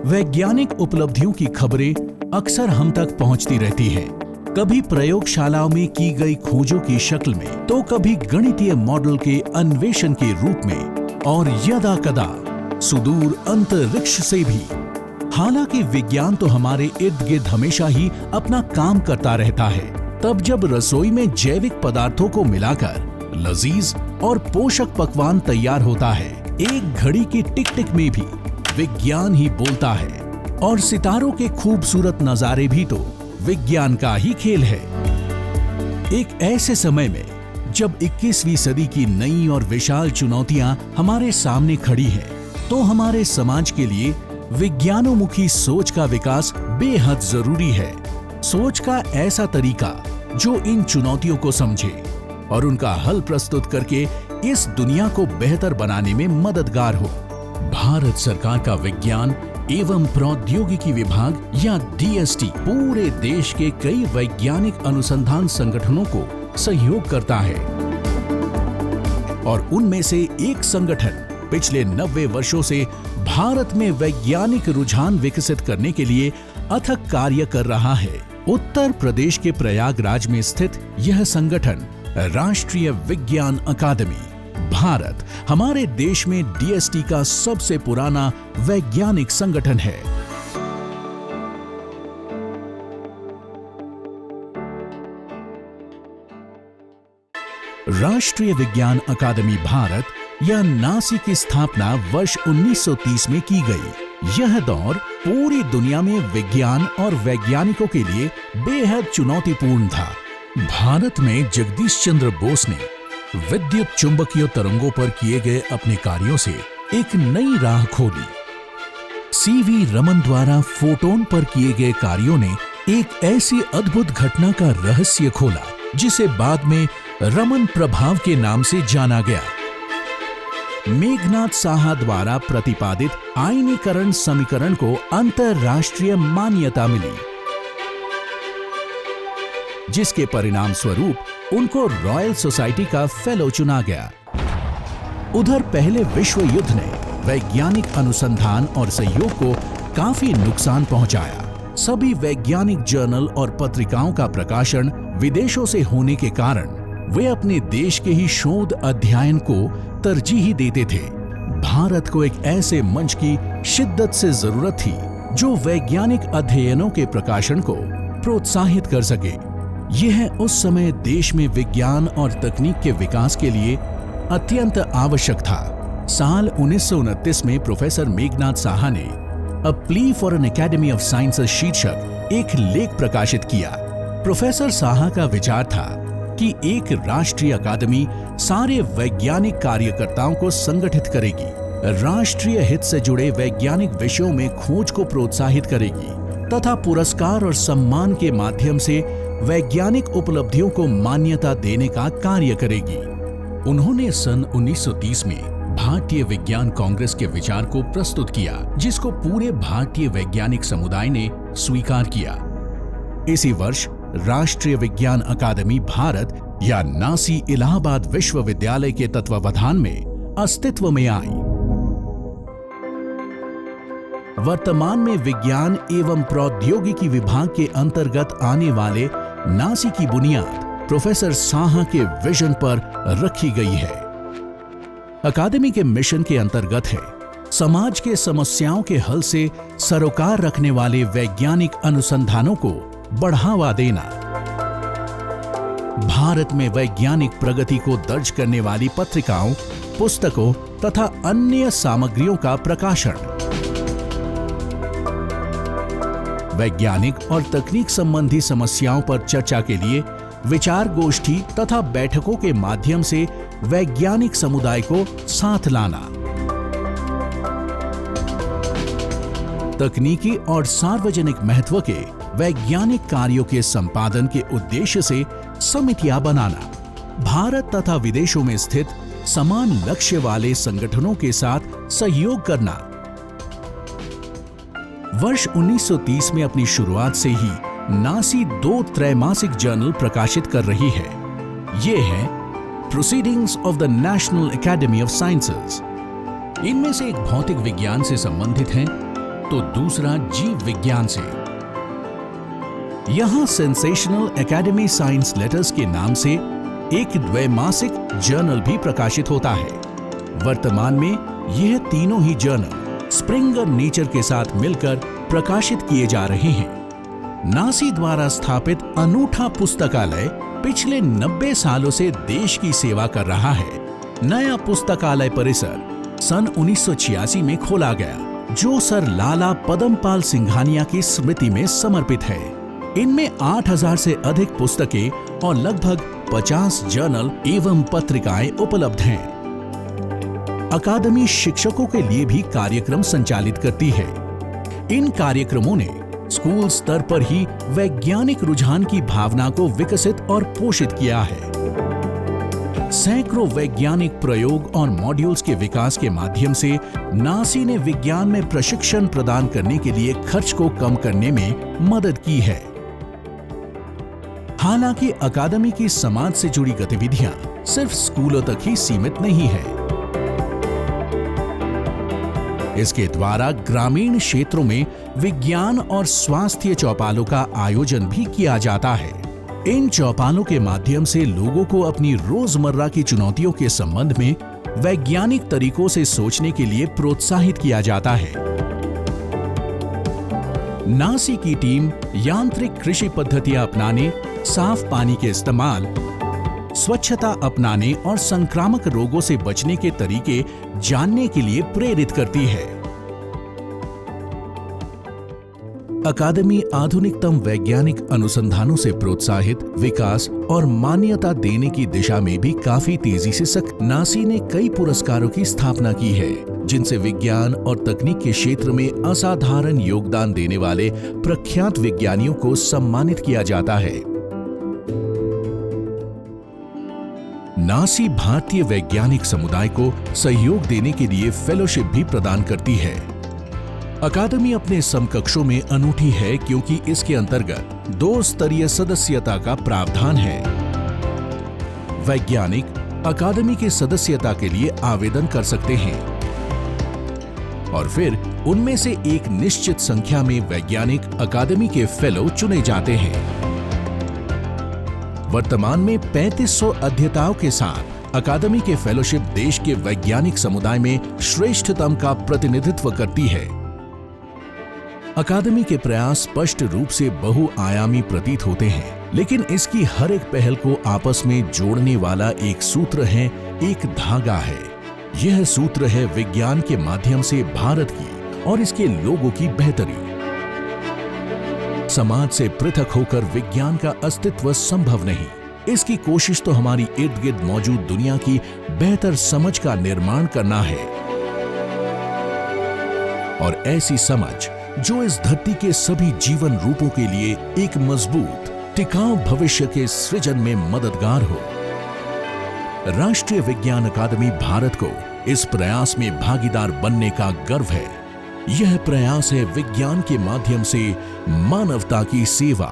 वैज्ञानिक उपलब्धियों की खबरें अक्सर हम तक पहुंचती रहती हैं। कभी प्रयोगशालाओं में की गई खोजों की शक्ल में, तो कभी गणितीय मॉडल के अन्वेषण के रूप में और यदा-कदा सुदूर अंतरिक्ष से भी। हालांकि विज्ञान तो हमारे इर्द-गिर्द हमेशा ही अपना काम करता रहता है। तब जब रसोई में जैविक पदार्थों को मिलाकर लजीज और पोषक पकवान तैयार होता है, एक घड़ी की टिक-टिक में भी विज्ञान ही बोलता है। और सितारों के खूबसूरत नजारे भी तो विज्ञान का ही खेल है। एक ऐसे समय में जब 21वीं सदी की नई और विशाल चुनौतियां हमारे सामने खड़ी हैं, तो हमारे समाज के लिए विज्ञानोन्मुखी सोच का विकास बेहद जरूरी है। सोच का ऐसा तरीका जो इन चुनौतियों को समझे और उनका हल प्रस्तुत करके इस दुनिया को बेहतर बनाने में मददगार हो। भारत सरकार का विज्ञान एवं प्रौद्योगिकी विभाग या DST पूरे देश के कई वैज्ञानिक अनुसंधान संगठनों को सहयोग करता है और उनमें से एक संगठन पिछले 90 वर्षों से भारत में वैज्ञानिक रुझान विकसित करने के लिए अथक कार्य कर रहा है। उत्तर प्रदेश के प्रयागराज में स्थित यह संगठन राष्ट्रीय विज्ञान अकादमी भारत हमारे देश में DST का सबसे पुराना वैज्ञानिक संगठन है। राष्ट्रीय विज्ञान अकादमी भारत या नासी की स्थापना वर्ष 1930 में की गई। यह दौर पूरी दुनिया में विज्ञान और वैज्ञानिकों के लिए बेहद चुनौतीपूर्ण था। भारत में जगदीश चंद्र बोस ने विद्युत चुंबकीय तरंगों पर किए गए अपने कार्यों से एक नई राह खोली। CV रमन द्वारा फोटोन पर किए गए कार्यों ने एक ऐसी अद्भुत घटना का रहस्य खोला जिसे बाद में रमन प्रभाव के नाम से जाना गया। मेघनाथ साहा द्वारा प्रतिपादित आयनीकरण समीकरण को अंतरराष्ट्रीय मान्यता मिली, जिसके परिणाम स्वरूप उनको रॉयल सोसाइटी का फेलो चुना गया। उधर पहले विश्व युद्ध ने वैज्ञानिक अनुसंधान और सहयोग को काफी नुकसान पहुंचाया। सभी वैज्ञानिक जर्नल और पत्रिकाओं का प्रकाशन विदेशों से होने के कारण वे अपने देश के ही शोध अध्ययन को तरजीह देते थे। भारत को एक ऐसे मंच की शिद्दत से जरूरत थी जो वैज्ञानिक अध्ययनों के प्रकाशन को प्रोत्साहित कर सके। यह उस समय देश में विज्ञान और तकनीक के विकास के लिए अत्यंत आवश्यक था। साल 1929 में प्रोफेसर मेघनाथ साहा ने अ plea for an academy of sciences शीर्षक एक लेख प्रकाशित किया। प्रोफेसर साहा का विचार था कि एक राष्ट्रीय अकादमी सारे वैज्ञानिक कार्यकर्ताओं को संगठित करेगी, राष्ट्रीय हित से जुड़े वैज्ञानिक विषयों में खोज को प्रोत्साहित करेगी तथा पुरस्कार और सम्मान के माध्यम से वैज्ञानिक उपलब्धियों को मान्यता देने का कार्य करेगी। उन्होंने सन 1930 में भारतीय विज्ञान कांग्रेस के विचार को प्रस्तुत किया, जिसको पूरे भारतीय वैज्ञानिक समुदाय ने स्वीकार किया। इसी वर्ष राष्ट्रीय विज्ञान अकादमी भारत या नासी इलाहाबाद विश्वविद्यालय के तत्वावधान में अस्तित्व में आई। वर्तमान में विज्ञान एवं प्रौद्योगिकी विभाग के अंतर्गत आने वाले नासी की बुनियाद प्रोफेसर साहा के विजन पर रखी गई है। अकादमी के मिशन के अंतर्गत है समाज के समस्याओं के हल से सरोकार रखने वाले वैज्ञानिक अनुसंधानों को बढ़ावा देना, भारत में वैज्ञानिक प्रगति को दर्ज करने वाली पत्रिकाओं, पुस्तकों तथा अन्य सामग्रियों का प्रकाशन, वैज्ञानिक और तकनीक संबंधी समस्याओं पर चर्चा के लिए विचार गोष्ठी तथा बैठकों के माध्यम से वैज्ञानिक समुदाय को साथ लाना, तकनीकी और सार्वजनिक महत्व के वैज्ञानिक कार्यों के संपादन के उद्देश्य से समितियां बनाना, भारत तथा विदेशों में स्थित समान लक्ष्य वाले संगठनों के साथ सहयोग करना। वर्ष 1930 में अपनी शुरुआत से ही नासी 2 त्रैमासिक जर्नल प्रकाशित कर रही है। ये है proceedings of the national academy of sciences. इनमें से एक भौतिक विज्ञान से संबंधित है तो दूसरा जीव विज्ञान से। यहां सेंसेशनल एकेडमी साइंस लेटर्स के नाम से एक द्वैमासिक जर्नल भी प्रकाशित होता है। वर्तमान में यह तीनों ही जर्नल स्प्रिंगर नेचर के साथ मिलकर प्रकाशित किए जा रहे हैं। नासी द्वारा स्थापित अनूठा पुस्तकालय पिछले 90 सालों से देश की सेवा कर रहा है। नया पुस्तकालय परिसर सन 1986 में खोला गया, जो सर लाला पदमपाल सिंघानिया की स्मृति में समर्पित है। इनमें 8000 से अधिक पुस्तकें और लगभग 50 जर्नल एवं पत्रिकाएं उपलब्ध हैं। अकादमी शिक्षकों के लिए भी कार्यक्रम संचालित करती है। इन कार्यक्रमों ने स्कूल स्तर पर ही वैज्ञानिक रुझान की भावना को विकसित और पोषित किया है। सैकड़ों वैज्ञानिक प्रयोग और मॉड्यूल्स के विकास के माध्यम से नासी ने विज्ञान में प्रशिक्षण प्रदान करने के लिए खर्च को कम करने में मदद की है। हालांकि अकादमी की समाज से जुड़ी गतिविधियां सिर्फ स्कूलों तक ही सीमित नहीं है। इसके द्वारा ग्रामीण क्षेत्रों में विज्ञान और स्वास्थ्य चौपालों का आयोजन भी किया जाता है। इन चौपालों के माध्यम से लोगों को अपनी रोजमर्रा की चुनौतियों के संबंध में वैज्ञानिक तरीकों से सोचने के लिए प्रोत्साहित किया जाता है। नासी की टीम यांत्रिक कृषि पद्धतियां अपनाने, साफ पानी के इस्तेमाल, स्वच्छता अपनाने और संक्रामक रोगों से बचने के तरीके जानने के लिए प्रेरित करती है। अकादमी आधुनिकतम वैज्ञानिक अनुसंधानों से प्रोत्साहित, विकास और मान्यता देने की दिशा में भी काफी तेजी से नासी ने कई पुरस्कारों की स्थापना की है, जिनसे विज्ञान और तकनीक के क्षेत्र में असाधारण योगदान देने वाले प्रख्यात विज्ञानियों को सम्मानित किया जाता है। नासी भारतीय वैज्ञानिक समुदाय को सहयोग देने के लिए फेलोशिप भी प्रदान करती है। अकादमी अपने समकक्षों में अनूठी है क्योंकि इसके अंतर्गत 2 स्तरीय सदस्यता का प्रावधान है। वैज्ञानिक अकादमी की सदस्यता के लिए आवेदन कर सकते हैं और फिर उनमें से एक निश्चित संख्या में वैज्ञानिक अकादमी के फेलो चुने जाते हैं। वर्तमान में 3500 अध्येताओं के साथ अकादमी के फेलोशिप देश के वैज्ञानिक समुदाय में श्रेष्ठतम का प्रतिनिधित्व करती है। अकादमी के प्रयास स्पष्ट रूप से बहुआयामी प्रतीत होते हैं, लेकिन इसकी हर एक पहल को आपस में जोड़ने वाला एक सूत्र है, एक धागा है। यह सूत्र है विज्ञान के माध्यम से भारत की और इसके लोगों की बेहतरी। समाज से पृथक होकर विज्ञान का अस्तित्व संभव नहीं। इसकी कोशिश तो हमारी इर्द गिर्द मौजूद दुनिया की बेहतर समझ का निर्माण करना है, और ऐसी समझ जो इस धरती के सभी जीवन रूपों के लिए एक मजबूत, टिकाऊ भविष्य के सृजन में मददगार हो। राष्ट्रीय विज्ञान अकादमी भारत को इस प्रयास में भागीदार बनने का गर्व है। यह प्रयास है विज्ञान के माध्यम से मानवता की सेवा।